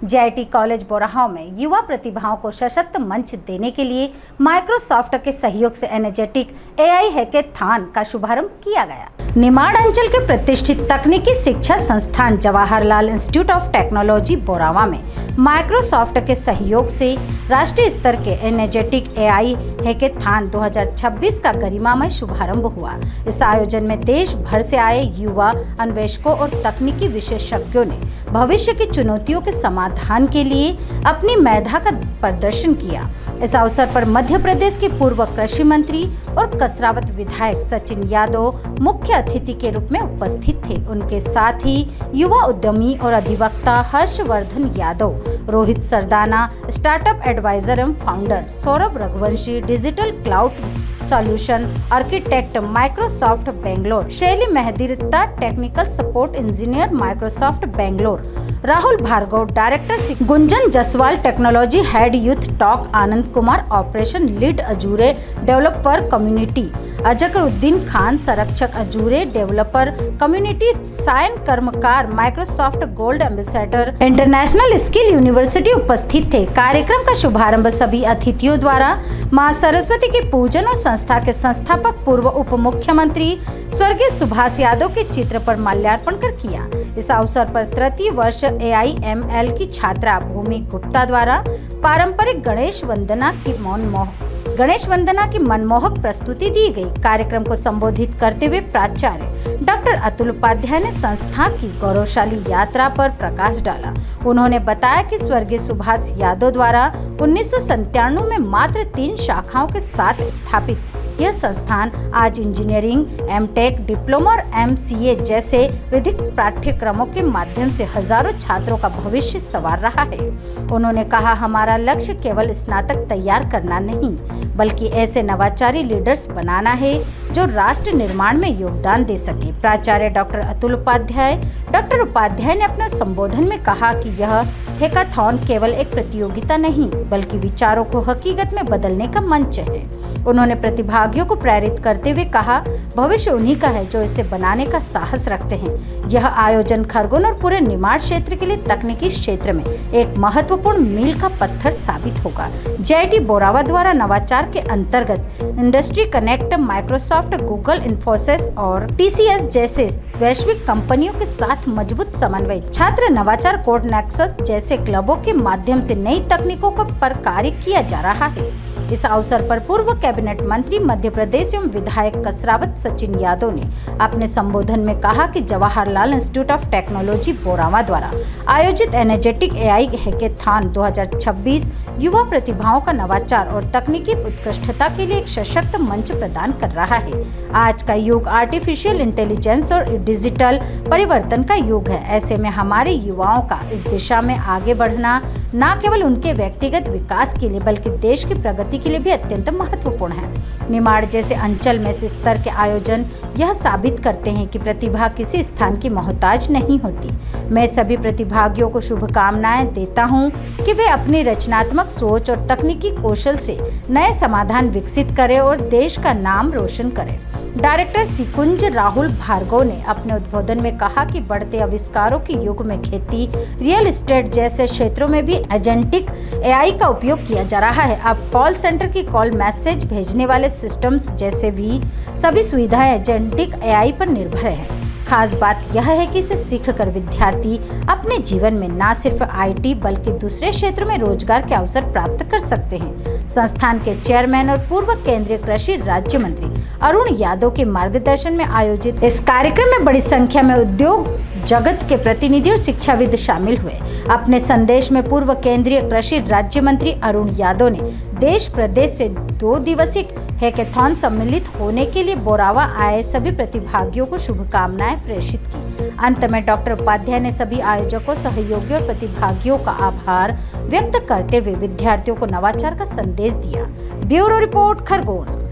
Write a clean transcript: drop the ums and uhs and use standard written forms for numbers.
JIT college बोराहाव में युवा प्रतिभाओं को सशक्त मंच देने के लिए माइक्रोसॉफ्ट के सहयोग से एनर्जेटिक एआई हैकेथॉन का शुभारंभ किया गया। निमाड़ अंचल के प्रतिष्ठित तकनीकी शिक्षा संस्थान Jawaharlal institute of technology Borawa में माइक्रोसॉफ्ट के सहयोग से राष्ट्रीय स्तर के एनर्जेटिक एआई हैकेथॉन 2026 का गरिमामय शुभारंभ हुआ। इस आयोजन में देश भर से आए युवा अन्वेषकों और तकनीकी विशेषज्ञों ने भविष्य की चुनौतियों के समाधान के लिए अपनी मेधा का प्रदर्शन किया। इस अवसर पर मध्य प्रदेश के पूर्व कृषि मंत्री और कसरावत विधायक सचिन यादव मुख्य अतिथि के रूप में उपस्थित थे। उनके साथ ही युवा उद्यमी और अधिवक्ता हर्षवर्धन यादव, रोहित सरदाना, स्टार्टअप एडवाइजर एवं founder Saurabh Raghuvanshi, digital cloud solution architect Microsoft Bangalore, Shaili Mehdiratta technical support engineer Microsoft Bangalore, Rahul Bhargav director, Gunjan Jaswal technology head youth talk, Anand Kumar operation lead Azure developer community, Azharuddin Khan संरक्षक Azure developer community, Sayan Karmakar Microsoft gold ambassador international skill university उपस्थित थे। कार्यक्रम का शुभारंभ सभी अतिथियों द्वारा मां सरस्वती के पूजन और संस्था के संस्थापक पूर्व उप मुख्यमंत्री स्वर्गीय सुभाष यादव के चित्र पर माल्यार्पण कर किया। इस अवसर पर तृतीय वर्ष AIML की छात्रा भूमि गुप्ता द्वारा पारंपरिक गणेश वंदना की मनमोहक प्रस्तुति दी गई। कार्यक्रम को संबोधित करते हुए प्राचार्य डॉक्टर अतुल उपाध्याय ने संस्था की गौरवशाली यात्रा पर प्रकाश डाला। उन्होंने बताया कि स्वर्गीय सुभाष यादव द्वारा 1997 में मात्र 3 शाखाओं के साथ स्थापित यह संस्थान आज इंजीनियरिंग, एमटेक, डिप्लोमा और MCA जैसे विधिक पाठ्यक्रमों के माध्यम से हजारों छात्रों का भविष्य संवार रहा है। उन्होंने कहा, हमारा लक्ष्य केवल स्नातक तैयार करना नहीं, बल्कि ऐसे नवाचारी लीडर्स बनाना है जो राष्ट्र निर्माण में योगदान दे सके। प्राचार्य डॉक्टर अतुल उपाध्याय ने अपने संबोधन में कहा कि यह हैकाथॉन केवल एक प्रतियोगिता नहीं, बल्कि विचारों को हकीकत में बदलने का मंच है। उन्होंने प्रतिभागियों को प्रेरित करते हुए कहा, भविष्य उन्हीं का है जो इसे बनाने का साहस रखते हैं। यह आयोजन खरगोन और पूरे निमाड़ क्षेत्र के लिए तकनीकी क्षेत्र में एक महत्वपूर्ण मील का पत्थर साबित होगा। जेआईटी बोरावा द्वारा नवाचार के अंतर्गत industry connect, Microsoft, Google, Infosys और TCS जैसे वैश्विक कंपनियों के साथ मजबूत समन्वय, छात्र नवाचार कोड नेक्सस जैसे क्लबों के माध्यम से नई तकनीकों पर कार्य किया जा रहा है। इस अवसर पर पूर्व कैबिनेट मंत्री मध्य प्रदेश एवं विधायक कसरावत सचिन यादव ने अपने संबोधन में कहा कि Jawaharlal institute of technology Borawa द्वारा आयोजित एनर्जेटिक एआई हैकेथॉन 2026 युवा प्रतिभाओं का नवाचार और तकनीकी उत्कृष्टता के लिए एक सशक्त मंच प्रदान कर रहा है। आज का युग आर्टिफिशियल इंटेलिजेंस और डिजिटल परिवर्तन का युग है। ऐसे में हमारे युवाओं का इस दिशा में आगे बढ़ना न केवल उनके व्यक्तिगत विकास के लिए बल्कि देश की प्रगति के लिए भी अत्यंत महत्वपूर्ण है। निमाड़ जैसे अंचल में इस स्तर के आयोजन यह साबित करते हैं कि प्रतिभा किसी स्थान की मोहताज नहीं होती। मैं सभी प्रतिभागियों को शुभकामनाएं देता हूं कि वे अपनी रचनात्मक सोच और तकनीकी कौशल से नए समाधान विकसित करें और देश का नाम रोशन करें। डायरेक्टर सिकुंज राहुल भार्गव ने अपने उद्बोधन में कहा कि बढ़ते आविष्कारों के युग में खेती, रियल एस्टेट जैसे क्षेत्रों में भी एजेंटिक एआई का उपयोग किया जा रहा है। अब कॉल सेंटर की कॉल मैसेज भेजने वाले सिस्टम्स जैसे भी सभी सुविधाएं एजेंटिक एआई पर निर्भर है। खास बात यह है कि इसे सीखकर विद्यार्थी अपने जीवन में न सिर्फ IT बल्कि दूसरे क्षेत्रों में रोजगार के अवसर प्राप्त कर सकते हैं। संस्थान के चेयरमैन और पूर्व केंद्रीय कृषि राज्य मंत्री अरुण यादव के मार्गदर्शन में आयोजित इस कार्यक्रम में बड़ी संख्या में उद्योग जगत के प्रतिनिधि और शिक्षाविद शामिल हुए। अपने संदेश में पूर्व केंद्रीय कृषि राज्य मंत्री अरुण यादव ने देश प्रदेश से 2 दिवसीय हैकेथॉन सम्मिलित होने के लिए बोरावा आए सभी प्रतिभागियों को शुभकामनाएं प्रेषित की। अंत में डॉक्टर उपाध्याय ने सभी आयोजकों, सहयोगियों और प्रतिभागियों का आभार व्यक्त करते हुए विद्यार्थियों को नवाचार का संदेश दिया। Bureau report, Khargone.